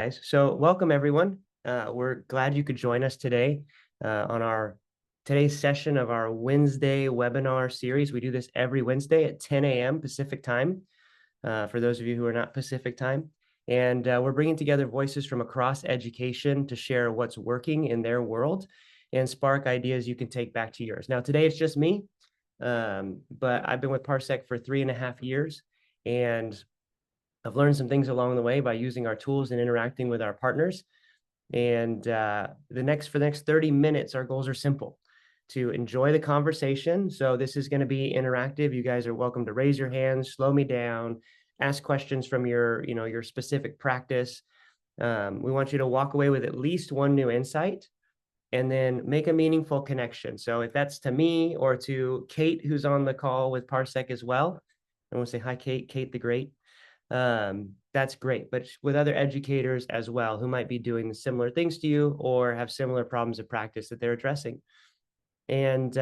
Guys. So welcome everyone. We're glad you could join us today on our today's session of our Wednesday webinar series. We do this every Wednesday at 10 a.m. Pacific time, for those of you who are not Pacific time. And we're bringing together voices from across education to share what's working in their world and spark ideas you can take back to yours. Now, today it's just me, but I've been with Parsec for 3.5 years, and I've learned some things along the way by using our tools and interacting with our partners. And for the next 30 minutes, our goals are simple: to enjoy the conversation. So this is going to be interactive. You guys are welcome to raise your hands, slow me down, ask questions from your specific practice. We want you to walk away with at least one new insight and then make a meaningful connection. So if that's to me or to Kate, who's on the call with Parsec as well, I want to say hi, Kate the Great. That's great. But with other educators as well, who might be doing similar things to you or have similar problems of practice that they're addressing. And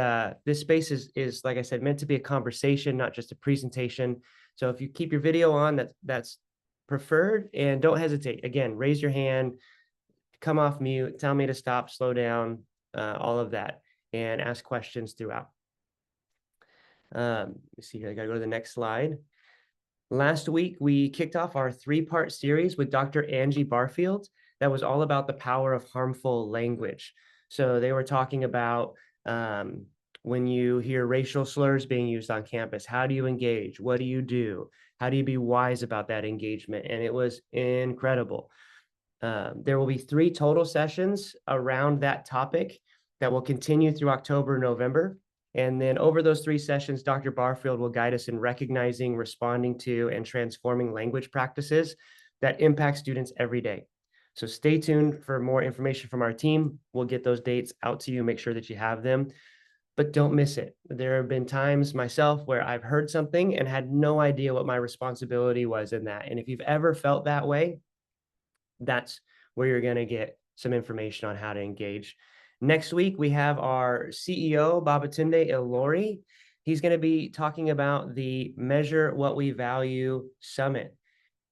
this space is, like I said, meant to be a conversation, not just a presentation. So if you keep your video on, that's preferred, and don't hesitate. Again, raise your hand, come off mute, tell me to stop, slow down, all of that, and ask questions throughout. Let me see here. I got to go to the next slide. Last week, we kicked off our 3-part series with Dr. Angie Barfield that was all about the power of harmful language. So they were talking about when you hear racial slurs being used on campus, how do you engage? What do you do? How do you be wise about that engagement? And it was incredible. There will be 3 total sessions around that topic that will continue through October, November. And then over those 3 sessions, Dr. Barfield will guide us in recognizing, responding to, and transforming language practices that impact students every day. So stay tuned for more information from our team. We'll get those dates out to you, make sure that you have them, but don't miss it. There have been times myself where I've heard something and had no idea what my responsibility was in that. And if you've ever felt that way, that's where you're going to get some information on how to engage. Next week, we have our CEO, Babatunde Ilori. He's going to be talking about the Measure What We Value Summit,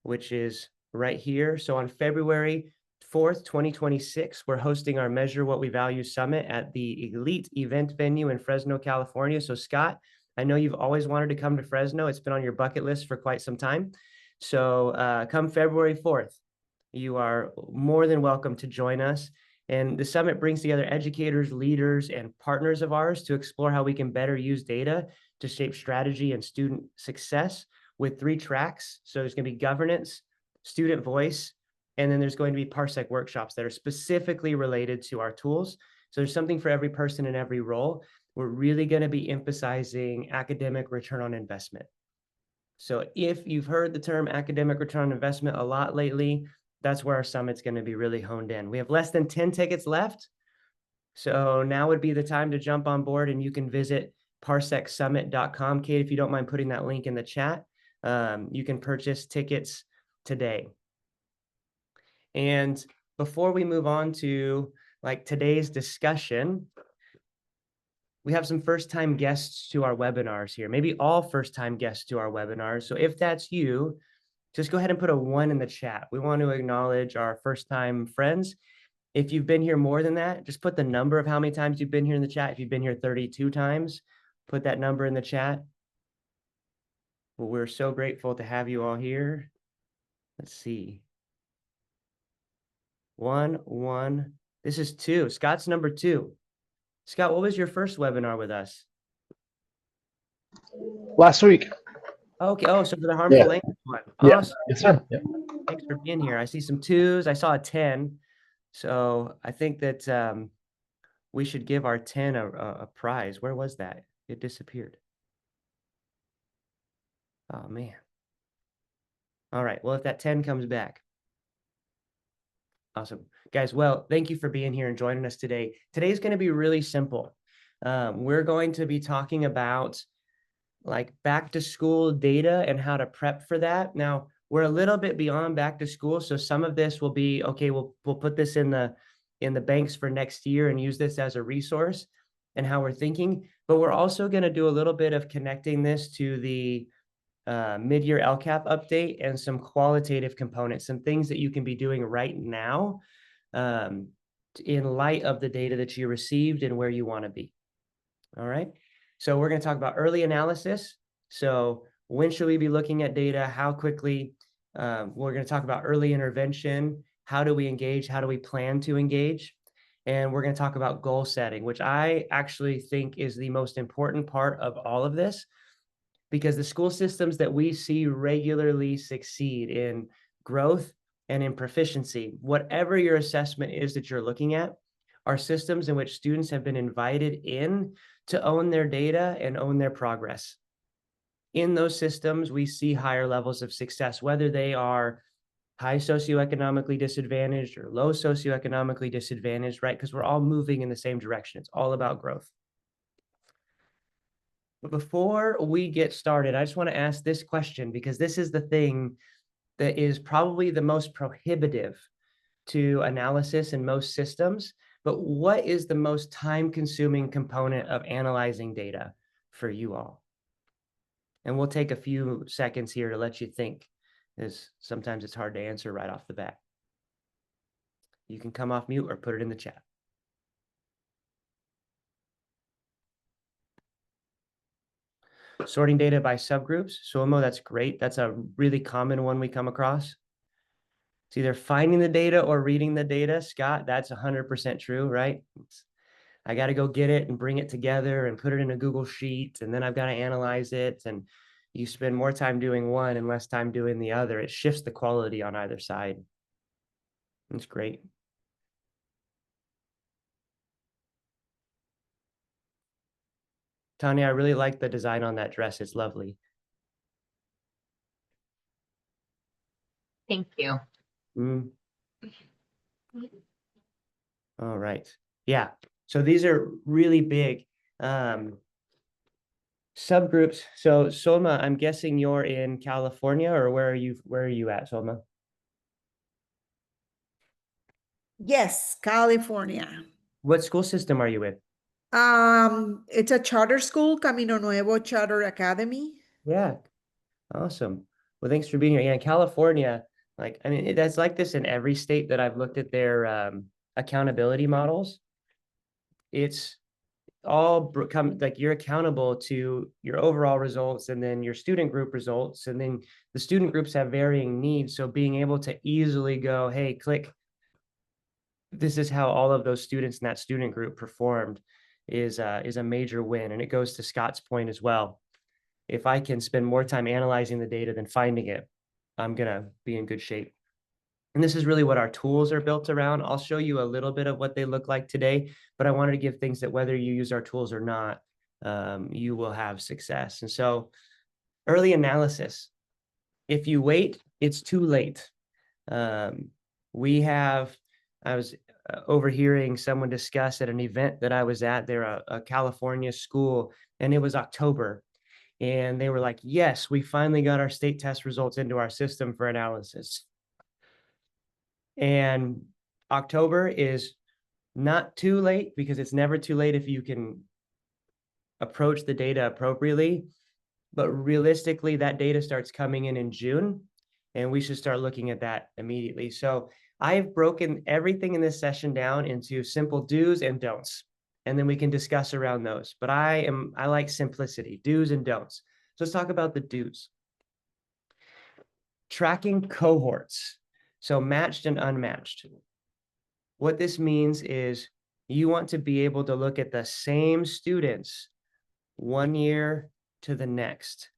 which is right here. So on February 4th, 2026, we're hosting our Measure What We Value Summit at the Elite event venue in Fresno, California. So Scott, I know you've always wanted to come to Fresno. It's been on your bucket list for quite some time. So come February 4th, you are more than welcome to join us. And the summit brings together educators, leaders, and partners of ours to explore how we can better use data to shape strategy and student success with 3 tracks. So there's going to be governance, student voice, and then there's going to be Parsec workshops that are specifically related to our tools. So there's something for every person in every role. We're really going to be emphasizing academic return on investment. So if you've heard the term academic return on investment a lot lately, that's where our summit's going to be really honed in. We have less than 10 tickets left. So now would be the time to jump on board, and you can visit parsecsummit.com. Kate, if you don't mind putting that link in the chat, you can purchase tickets today. And before we move on to today's discussion, we have some first-time guests to our webinars here, maybe all first-time guests to our webinars. So if that's you, just go ahead and put a 1 in the chat. We want to acknowledge our first-time friends. If you've been here more than that, just put the number of how many times you've been here in the chat. If you've been here 32 times, put that number in the chat. Well, we're so grateful to have you all here. Let's see. 1. This is 2. Scott's number 2. Scott, what was your first webinar with us? Last week. Okay. Oh, so for the harmful language one. Yeah. Awesome. Yes, sir. Yeah. Thanks for being here. I see some 2s. I saw a 10. So I think that we should give our 10 a prize. Where was that? It disappeared. Oh, man. All right. Well, if that 10 comes back. Awesome. Guys, well, thank you for being here and joining us today. Today's going to be really simple. We're going to be talking about back to school data and how to prep for that. Now, we're a little bit beyond back to school, so some of this will be okay. We'll put this in the banks for next year and use this as a resource and how we're thinking. But we're also going to do a little bit of connecting this to the mid-year LCAP update, and some qualitative components, some things that you can be doing right now in light of the data that you received and where you want to be. All right. So we're going to talk about early analysis. So when should we be looking at data? How quickly? We're going to talk about early intervention. How do we engage? How do we plan to engage? And we're going to talk about goal setting, which I actually think is the most important part of all of this, because the school systems that we see regularly succeed in growth and in proficiency, whatever your assessment is that you're looking at, are systems in which students have been invited in to own their data and own their progress. In those systems, we see higher levels of success, whether they are high socioeconomically disadvantaged or low socioeconomically disadvantaged, right? Because we're all moving in the same direction. It's all about growth. But before we get started, I just want to ask this question, because this is the thing that is probably the most prohibitive to analysis in most systems. But what is the most time-consuming component of analyzing data for you all? And we'll take a few seconds here to let you think, because sometimes it's hard to answer right off the bat. You can come off mute or put it in the chat. Sorting data by subgroups. Somo, that's great. That's a really common one we come across. It's either finding the data or reading the data. Scott, that's 100% true, right? I got to go get it and bring it together and put it in a Google Sheet, and then I've got to analyze it. And you spend more time doing one and less time doing the other. It shifts the quality on either side. It's great. Tanya, I really like the design on that dress. It's lovely. Thank you. All right. Yeah. So these are really big subgroups. So Solma, I'm guessing you're in California, or where are you at, Solma? Yes, California. What school system are you with? It's a charter school, Camino Nuevo Charter Academy. Yeah. Awesome. Well, thanks for being here. Yeah, in California, like, I mean, that's like this in every state that I've looked at their accountability models. It's all come like you're accountable to your overall results and then your student group results. And then the student groups have varying needs. So being able to easily go, hey, click, this is how all of those students in that student group performed is a major win. And it goes to Scott's point as well. If I can spend more time analyzing the data than finding it, I'm going to be in good shape. And this is really what our tools are built around. I'll show you a little bit of what they look like today, but I wanted to give things that whether you use our tools or not, you will have success. And so early analysis, if you wait, it's too late. I was overhearing someone discuss at an event that I was at, they're a California school, and it was October. And they were like, yes, we finally got our state test results into our system for analysis. And October is not too late, because it's never too late if you can approach the data appropriately. But realistically, that data starts coming in June, and we should start looking at that immediately. So I've broken everything in this session down into simple do's and don'ts, and then we can discuss around those. But I like simplicity, do's and don'ts. So let's talk about the do's. Tracking cohorts, so matched and unmatched. What this means is you want to be able to look at the same students 1 year to the next,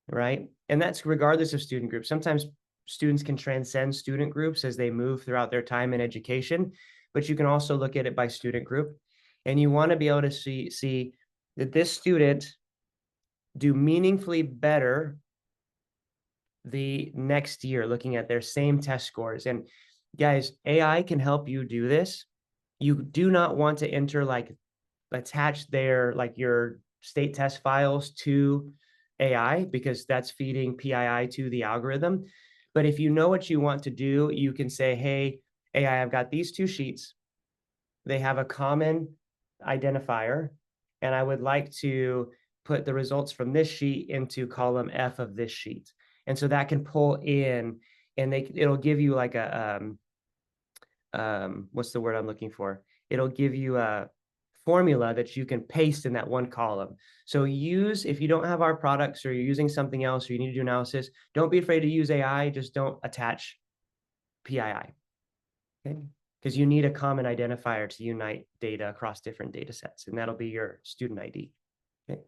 right? And that's regardless of student group. Sometimes students can transcend student groups as they move throughout their time in education, but you can also look at it by student group. And you want to be able to see that this student do meaningfully better the next year, looking at their same test scores. And guys, AI can help you do this. You do not want to enter attach your state test files to AI, because that's feeding PII to the algorithm. But if you know what you want to do, you can say, hey, AI, I've got these two sheets. They have a common identifier, and I would like to put the results from this sheet into column F of this sheet. And so that can pull in, and it'll give you like a, what's the word I'm looking for? It'll give you a formula that you can paste in that one column. So if you don't have our products or you're using something else or you need to do analysis, don't be afraid to use AI, just don't attach PII, okay? Because you need a common identifier to unite data across different data sets, and that'll be your student ID, okay?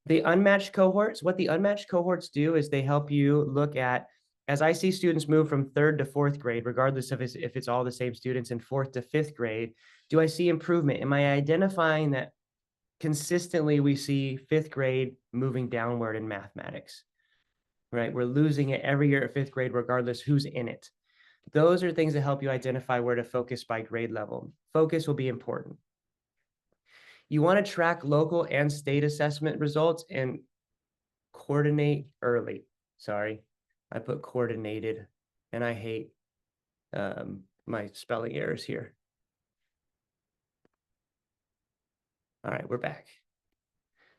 The unmatched cohorts, what the unmatched cohorts do is they help you look at, as I see students move from 3rd to 4th grade, regardless of if it's all the same students in 4th to 5th grade, do I see improvement? Am I identifying that consistently we see 5th grade moving downward in mathematics, right? We're losing it every year at 5th grade, regardless who's in it. Those are things that help you identify where to focus by grade level. Focus will be important. You want to track local and state assessment results and coordinate early. Sorry, I put coordinated, and I hate my spelling errors here. All right, we're back.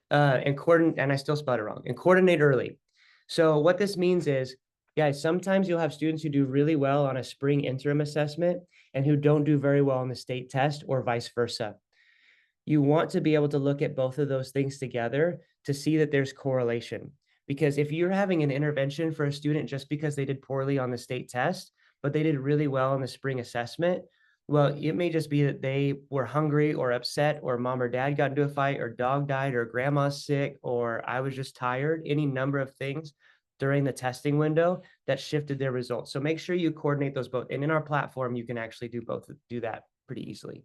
And I still spelled it wrong. And coordinate early. So what this means is, guys, sometimes you'll have students who do really well on a spring interim assessment and who don't do very well on the state test, or vice versa. You want to be able to look at both of those things together to see that there's correlation. Because if you're having an intervention for a student just because they did poorly on the state test, but they did really well on the spring assessment, well, it may just be that they were hungry or upset, or mom or dad got into a fight, or dog died, or grandma's sick, or I was just tired, any number of things during the testing window that shifted their results. So make sure you coordinate those both. And in our platform, you can actually do that pretty easily.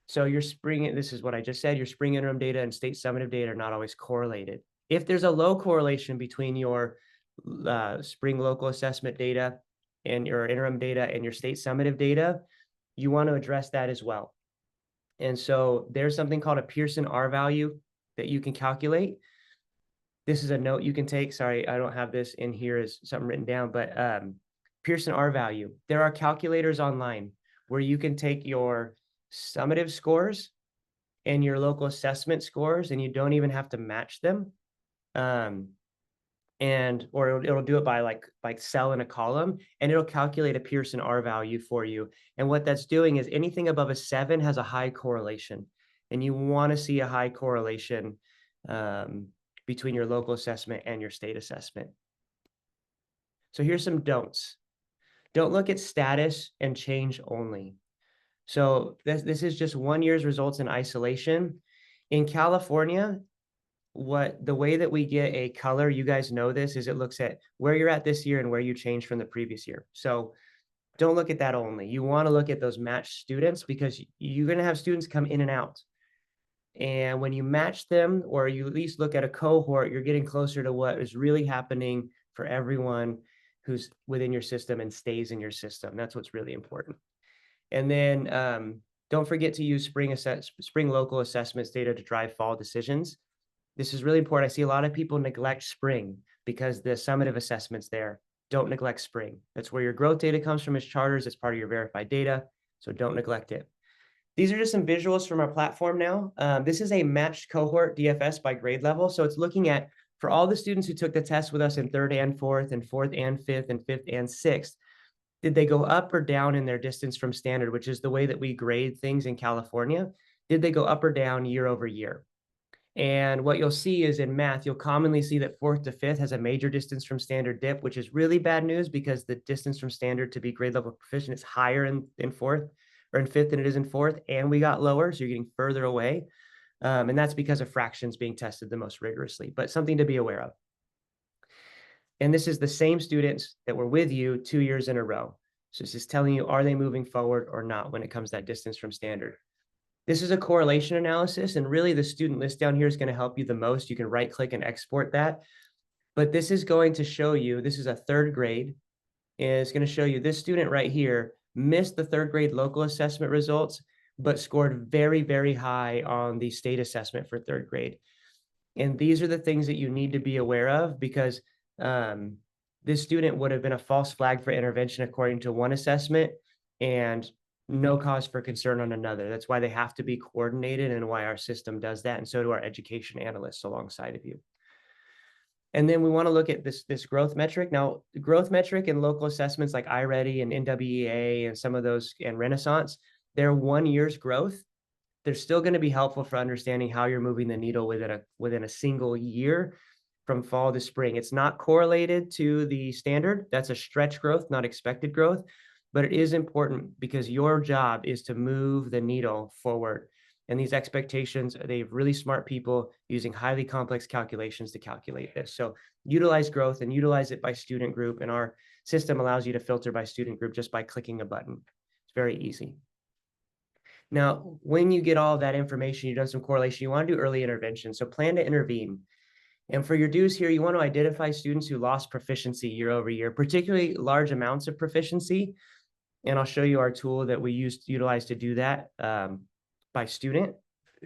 So your spring, this is what I just said, your spring interim data and state summative data are not always correlated. If there's a low correlation between your spring local assessment data and your interim data and your state summative data, you want to address that as well. And so there's something called a Pearson R value that you can calculate. This is a note you can take. Sorry, I don't have this in here as something written down, but Pearson R value. There are calculators online where you can take your summative scores and your local assessment scores, and you don't even have to match them. Or it'll do it by like cell in a column, and it'll calculate a Pearson R value for you. And what that's doing is anything above a 7 has a high correlation, and you want to see a high correlation between your local assessment and your state assessment. So here's some don'ts. Don't look at status and change only. So this is just 1 year's results in isolation. In California, the way that we get a color, you guys know this, is it looks at where you're at this year and where you changed from the previous year. So don't look at that only. You want to look at those matched students, because you're going to have students come in and out. And when you match them, or you at least look at a cohort, you're getting closer to what is really happening for everyone who's within your system and stays in your system. That's what's really important. And then don't forget to use spring local assessments data to drive fall decisions. This is really important. I see a lot of people neglect spring because the summative assessment's there. Don't neglect spring. That's where your growth data comes from as charters. It's part of your verified data. So don't neglect it. These are just some visuals from our platform now. This is a matched cohort DFS by grade level. So it's looking at, for all the students who took the test with us in 3rd and 4th and 4th and 5th and 5th and 6th, did they go up or down in their distance from standard, which is the way that we grade things in California? Did they go up or down year over year? And what you'll see is in math, you'll commonly see that 4th to 5th has a major distance from standard dip, which is really bad news, because the distance from standard to be grade level proficient is higher in 4th or in 5th than it is in 4th. And we got lower, so you're getting further away. And that's because of fractions being tested the most rigorously, but something to be aware of. And this is the same students that were with you 2 years in a row. So this is telling you, are they moving forward or not when it comes to that distance from standard? This is a correlation analysis, and really the student list down here is going to help you the most. You can right click and export that. But this is going to show you, this is a 3rd grade, and it's going to show you this student right here missed the 3rd grade local assessment results, but scored very, very high on the state assessment for 3rd grade. And these are the things that you need to be aware of, because this student would have been a false flag for intervention according to one assessment, and no cause for concern on another. That's why they have to be coordinated and why our system does that. And so do our education analysts alongside of you. And then we want to look at this growth metric. Now, the growth metric and local assessments like iReady and NWEA and some of those and Renaissance, they're 1 year's growth. They're still going to be helpful for understanding how you're moving the needle within a single year from fall to spring. It's not correlated to the standard. That's a stretch growth, not expected growth, but it is important because your job is to move the needle forward. And these expectations, they have really smart people using highly complex calculations to calculate this. So utilize growth and utilize it by student group. And our system allows you to filter by student group just by clicking a button. It's very easy. Now, when you get all of that information, you've done some correlation, you want to do early intervention. So plan to intervene. And for your do's here, you want to identify students who lost proficiency year over year, particularly large amounts of proficiency. And I'll show you our tool that we utilize to do that by student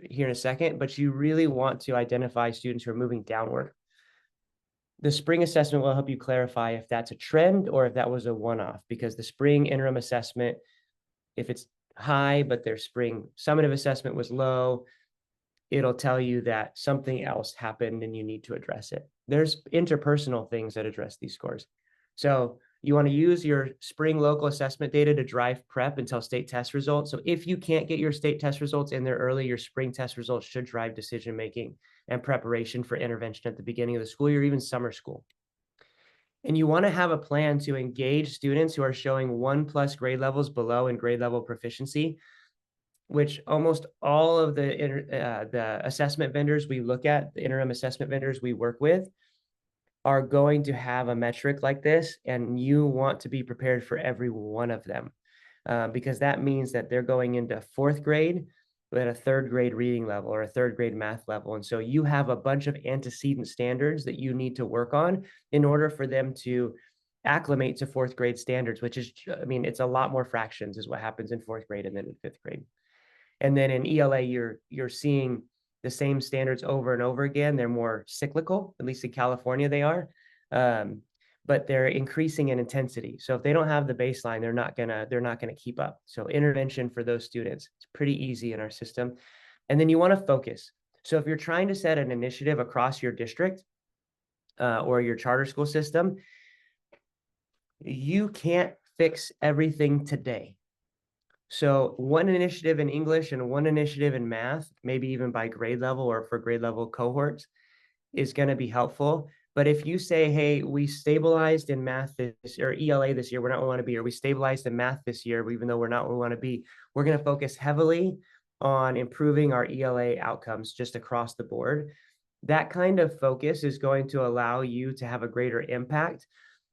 here in a second. But you really want to identify students who are moving downward. The spring assessment will help you clarify if that's a trend or if that was a one-off, because the spring interim assessment, if it's high, but their spring summative assessment was low, it'll tell you that something else happened and you need to address it. There's interpersonal things that address these scores. So you want to use your spring local assessment data to drive prep until state test results. So if you can't get your state test results in there early, your spring test results should drive decision-making and preparation for intervention at the beginning of the school year, even summer school. And you want to have a plan to engage students who are showing 1+ grade levels below in grade level proficiency, which almost all of the assessment vendors we look at, the interim assessment vendors we work with, are going to have a metric like this, and you want to be prepared for every one of them, because that means that they're going into 4th grade at a 3rd grade reading level or a 3rd grade math level. And so you have a bunch of antecedent standards that you need to work on in order for them to acclimate to 4th grade standards, which is, I mean, it's a lot more fractions is what happens in 4th grade and then in 5th grade. And then in ELA, you're seeing the same standards over and over again. They're more cyclical, at least in California they are, but they're increasing in intensity. So if they don't have the baseline, they're not gonna keep up. So intervention for those students, it's pretty easy in our system. And then you want to focus. So if you're trying to set an initiative across your district or your charter school system, you can't fix everything today. So one initiative in English and one initiative in math, maybe even by grade level or for grade level cohorts, is going to be helpful. But if you say, hey, we stabilized in math this or ELA this year, we're not where we want to be, or we stabilized in math this year, even though we're not where we want to be, we're going to focus heavily on improving our ELA outcomes just across the board. That kind of focus is going to allow you to have a greater impact.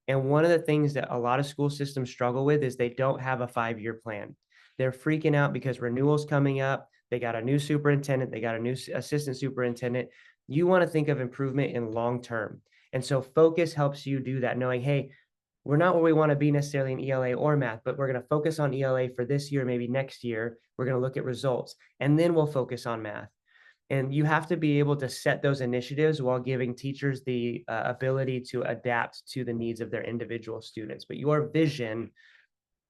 And one of the things that a lot of school systems struggle with is they don't have a 5-year plan. They're freaking out because renewal's coming up. They got a new superintendent. They got a new assistant superintendent. You want to think of improvement in long term. And so focus helps you do that, knowing, hey, we're not where we want to be necessarily in ELA or math, but we're going to focus on ELA for this year, maybe next year. We're going to look at results, and then we'll focus on math. And you have to be able to set those initiatives while giving teachers the ability to adapt to the needs of their individual students. But your vision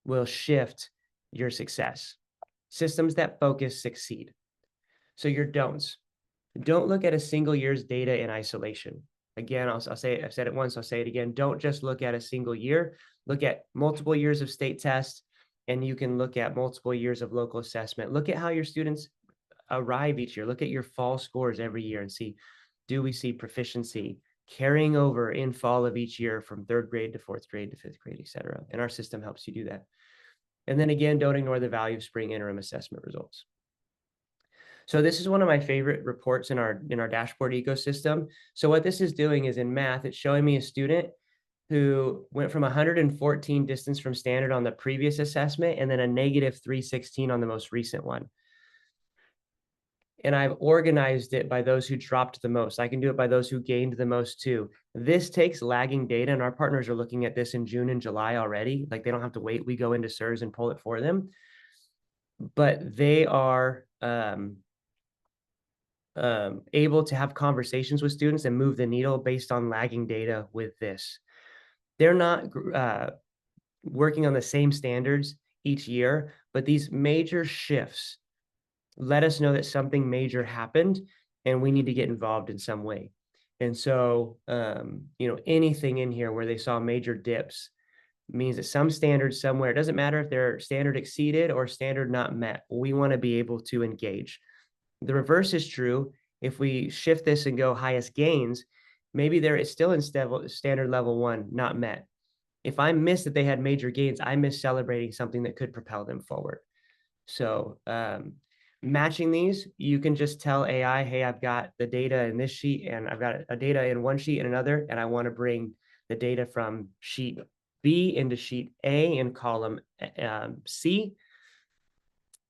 will shift your success. Systems that focus succeed. So your don'ts. Don't look at a single year's data in isolation. Again, I'll say it, I've said it once, I'll say it again. Don't just look at a single year. Look at multiple years of state tests, and you can look at multiple years of local assessment. Look at how your students arrive each year. Look at your fall scores every year and see, do we see proficiency carrying over in fall of each year from 3rd grade to 4th grade to 5th grade, et cetera. And our system helps you do that. And then again, don't ignore the value of spring interim assessment results. So this is one of my favorite reports in our dashboard ecosystem. So what this is doing is in math, it's showing me a student who went from 114 distance from standard on the previous assessment and then a -316 on the most recent one. And I've organized it by those who dropped the most. I can do it by those who gained the most too. This takes lagging data, and our partners are looking at this in June and July already. Like they don't have to wait. We go into SIRS and pull it for them. But they are able to have conversations with students and move the needle based on lagging data with this. They're not working on the same standards each year, but these major shifts let us know that something major happened and we need to get involved in some way. And so, anything in here where they saw major dips means that some standard somewhere, it doesn't matter if they're standard exceeded or standard not met, we want to be able to engage. The reverse is true. If we shift this and go highest gains, maybe there is still in standard level 1 not met. If I miss that they had major gains, I miss celebrating something that could propel them forward. So matching these, you can just tell AI, hey, I've got the data in this sheet and I've got a data in one sheet and another, and I want to bring the data from sheet B into sheet A in column C.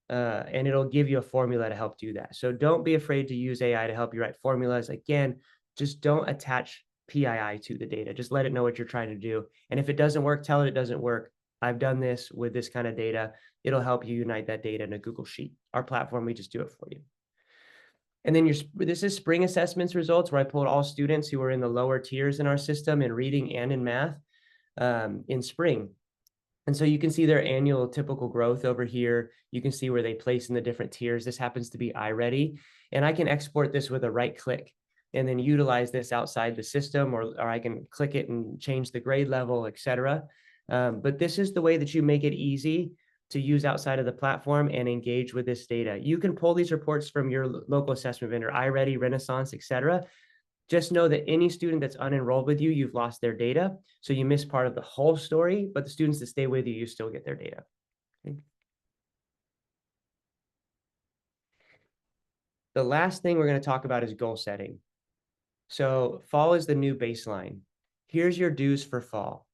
And it'll give you a formula to help do that. So don't be afraid to use AI to help you write formulas. Again, just don't attach PII to the data. Just let it know what you're trying to do. And if it doesn't work, tell it it doesn't work. I've done this with this kind of data. It'll help you unite that data in a Google Sheet. Our platform, we just do it for you. And then this is spring assessments results where I pulled all students who were in the lower tiers in our system in reading and in math in spring. And so you can see their annual typical growth over here. You can see where they place in the different tiers. This happens to be iReady. And I can export this with a right click and then utilize this outside the system, or I can click it and change the grade level, etc. But this is the way that you make it easy to use outside of the platform and engage with this data. You can pull these reports from your local assessment vendor, iReady, Renaissance, etc. Just know that any student that's unenrolled with you, you've lost their data. So you miss part of the whole story, but the students that stay with you, you still get their data. Okay. The last thing we're going to talk about is goal setting. So fall is the new baseline. Here's your dues for fall.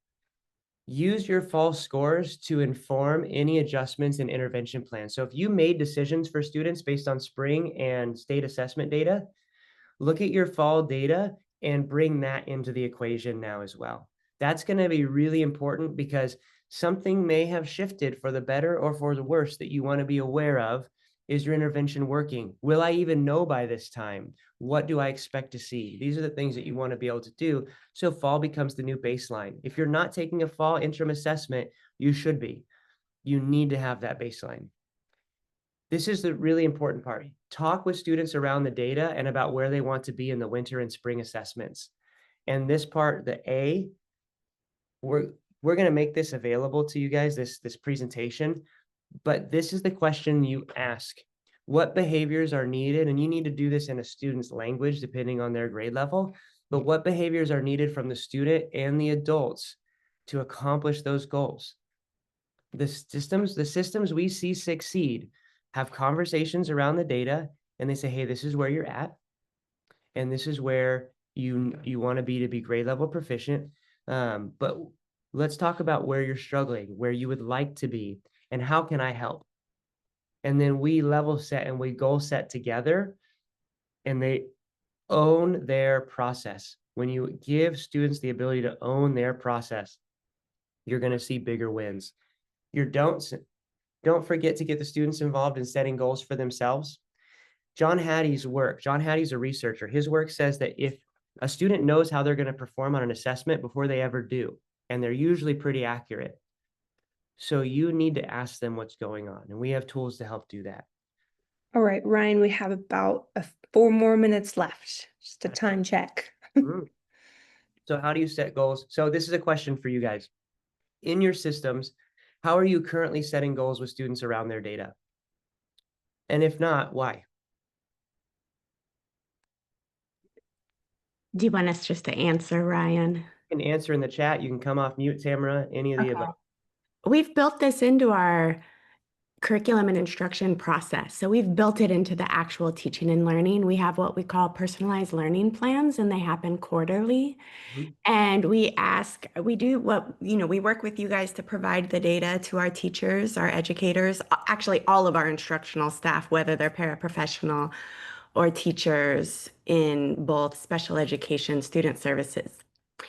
Use your fall scores to inform any adjustments in intervention plans. So if you made decisions for students based on spring and state assessment data, look at your fall data and bring that into the equation now as well. That's going to be really important because something may have shifted for the better or for the worse that you want to be aware of. Is your intervention working? Will I even know by this time? What do I expect to see? These are the things that you want to be able to do. So fall becomes the new baseline. If you're not taking a fall interim assessment, you should be. You need to have that baseline. This is the really important part. Talk with students around the data and about where they want to be in the winter and spring assessments. And this part, the A, we're going to make this available to you guys, this presentation, but this is the question you ask. What behaviors are needed? And you need to do this in a student's language, depending on their grade level, but what behaviors are needed from the student and the adults to accomplish those goals? The systems we see succeed have conversations around the data, and they say, hey, this is where you're at, and this is where you want to be grade level proficient. But let's talk about where you're struggling, where you would like to be, and how can I help? And then we level set and we goal set together, and they own their process. When you give students the ability to own their process, you're going to see bigger wins. Don't forget to get the students involved in setting goals for themselves. John Hattie's a researcher. His work says that if a student knows how they're going to perform on an assessment before they ever do, and they're usually pretty accurate. So you need to ask them what's going on, and we have tools to help do that. All right, Ryan, we have about 4 more minutes left. Just a time check. So how do you set goals? So this is a question for you guys. In your systems, how are you currently setting goals with students around their data? And if not, why? Do you want us just to answer, Ryan? You can answer in the chat. You can come off mute, Tamara, any of the above. We've built this into our curriculum and instruction process. So we've built it into the actual teaching and learning. We have what we call personalized learning plans, and they happen quarterly. And we work with you guys to provide the data to our teachers, our educators, actually all of our instructional staff, whether they're paraprofessional or teachers in both special education, student services,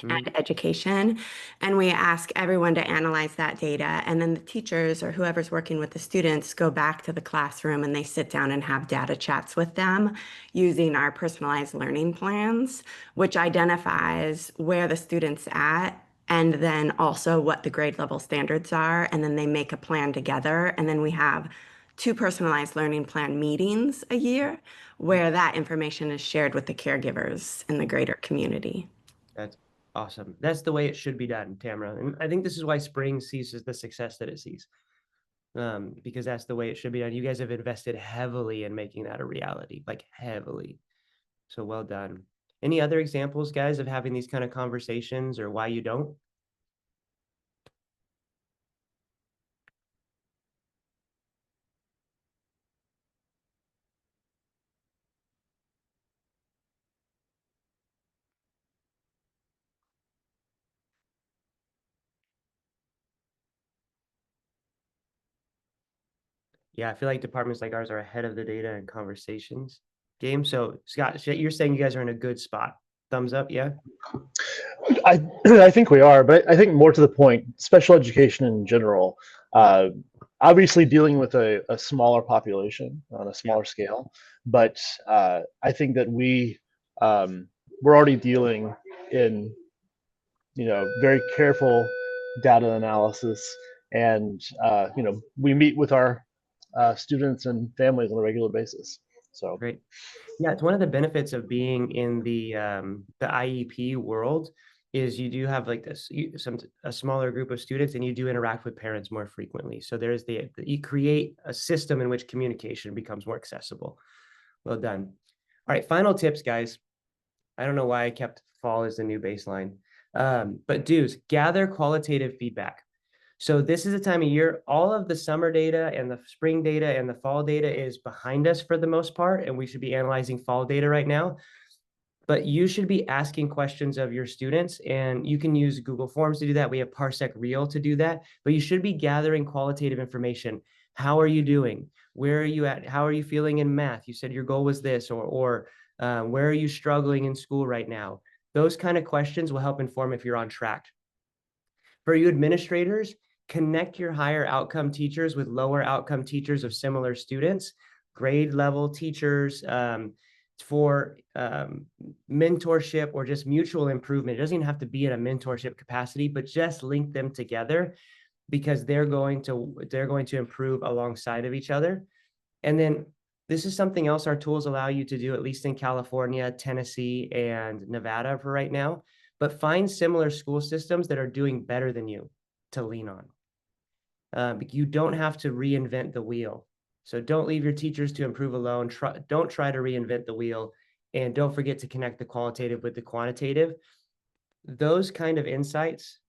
and education. And we ask everyone to analyze that data. And then the teachers or whoever's working with the students go back to the classroom and they sit down and have data chats with them using our personalized learning plans, which identifies where the student's at and then also what the grade level standards are, and then they make a plan together, and then we have 2 personalized learning plan meetings a year where that information is shared with the caregivers in the greater community. That's awesome. That's the way it should be done, Tamara. And I think this is why Spring sees the success that it sees, because that's the way it should be done. You guys have invested heavily in making that a reality, like heavily. So well done. Any other examples, guys, of having these kind of conversations, or why you don't? Yeah, I feel like departments like ours are ahead of the data and conversations game. So Scott, you're saying you guys are in a good spot. Thumbs up, yeah? I I think we are, but I think more to the point, special education in general, obviously dealing with a smaller population on a smaller scale, but I think that we're already dealing in very careful data analysis, and we meet with our students and families on a regular basis. So Great. Yeah, it's one of the benefits of being in the IEP world is you do have like this a smaller group of students, and you do interact with parents more frequently. So there's you create a system in which communication becomes more accessible. Well done. All right, final tips, guys. I don't know why I kept fall as the new baseline, but dudes, gather qualitative feedback. So this is a time of year, all of the summer data and the spring data and the fall data is behind us for the most part, and we should be analyzing fall data right now. But you should be asking questions of your students, and you can use Google Forms to do that. We have Parsec Real to do that, but you should be gathering qualitative information. How are you doing? Where are you at? How are you feeling in math? You said your goal was this, or where are you struggling in school right now? Those kind of questions will help inform if you're on track. For you administrators, connect your higher outcome teachers with lower outcome teachers of similar students, grade level teachers, for mentorship or just mutual improvement. It doesn't even have to be in a mentorship capacity, but just link them together because they're going to improve alongside of each other. And then this is something else our tools allow you to do, at least in California, Tennessee, and Nevada for right now. But find similar school systems that are doing better than you to lean on. You don't have to reinvent the wheel. So don't leave your teachers to improve alone. Don't try to reinvent the wheel. And don't forget to connect the qualitative with the quantitative. Those kind of insights,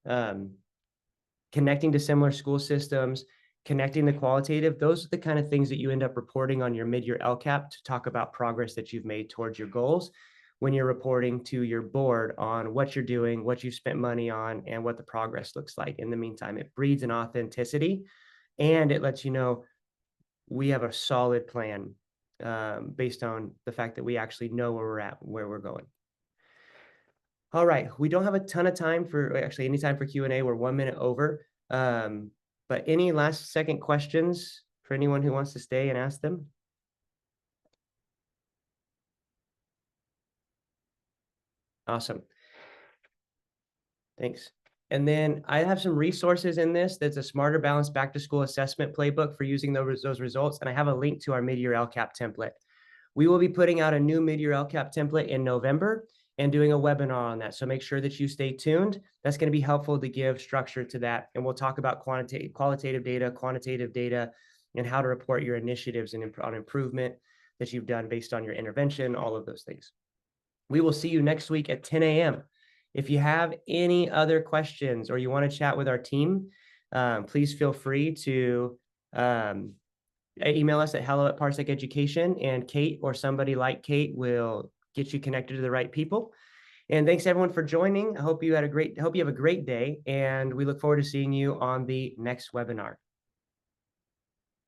connecting to similar school systems, connecting the qualitative, those are the kind of things that you end up reporting on your mid-year LCAP to talk about progress that you've made towards your goals when you're reporting to your board on what you're doing, what you've spent money on, and what the progress looks like. In the meantime, it breeds an authenticity, and it lets you know we have a solid plan based on the fact that we actually know where we're at, where we're going. All right, we don't have a ton of time for any time for Q&A. We're 1 minute over. But any last second questions for anyone who wants to stay and ask them? Awesome. Thanks. And then I have some resources in this. That's a Smarter Balanced Back to School Assessment Playbook for using those results. And I have a link to our mid-year LCAP template. We will be putting out a new mid-year LCAP template in November and doing a webinar on that. So make sure that you stay tuned. That's going to be helpful to give structure to that. And we'll talk about qualitative data, quantitative data, and how to report your initiatives and on improvement that you've done based on your intervention, all of those things. We will see you next week at 10 a.m. If you have any other questions or you want to chat with our team, please feel free to email us at hello@ParsecEducation, and Kate or somebody like Kate will get you connected to the right people. And thanks everyone for joining. I hope you have a great day, and we look forward to seeing you on the next webinar.